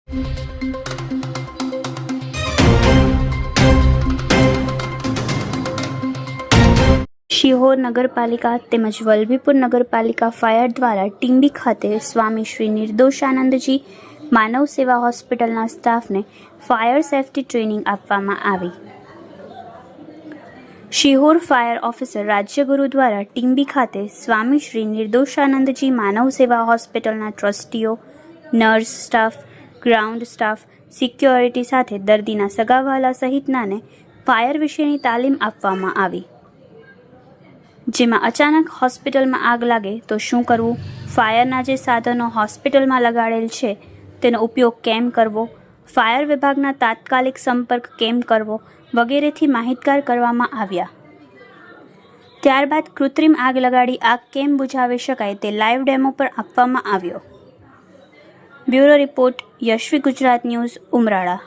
શિહોર નગરપાલિકા તેમજ વલભીપુર નગરપાલિકા ફાયર દ્વારા ટીંબી ખાતે સ્વામી શ્રી નિર્દોષાનંદજી માનવ સેવા હોસ્પિટલના સ્ટાફને ફાયર સેફટી ટ્રેનિંગ આપવામાં આવી. શિહોર ફાયર ઓફિસર રાજ્યગુરુ દ્વારા ટીંબી ખાતે સ્વામી શ્રી નિર્દોષાનંદજી માનવ સેવા હોસ્પિટલના ટ્રસ્ટીઓ, nurse staff, ground staff, security સાથે દર્દીના સગાવહાલા સહિતનાને ફાયર વિશેની તાલીમ આપવામાં આવી. જેમાં અચાનક હોસ્પિટલમાં આગ લાગે તો શું કરવું, ફાયરના જે સાધનો હોસ્પિટલમાં લગાડેલ છે તેનો ઉપયોગ કેમ કરવો, ફાયર વિભાગના તાત્કાલિક સંપર્ક કેમ કરવો વગેરેથી માહિતગાર કરવામાં આવ્યા. ત્યારબાદ કૃત્રિમ આગ લગાડી આગ કેમ બુઝાવી શકાય તે લાઈવ ડેમો પણ આપવામાં આવ્યો. Bureau report, Yashvi Gujarat news, Umrala.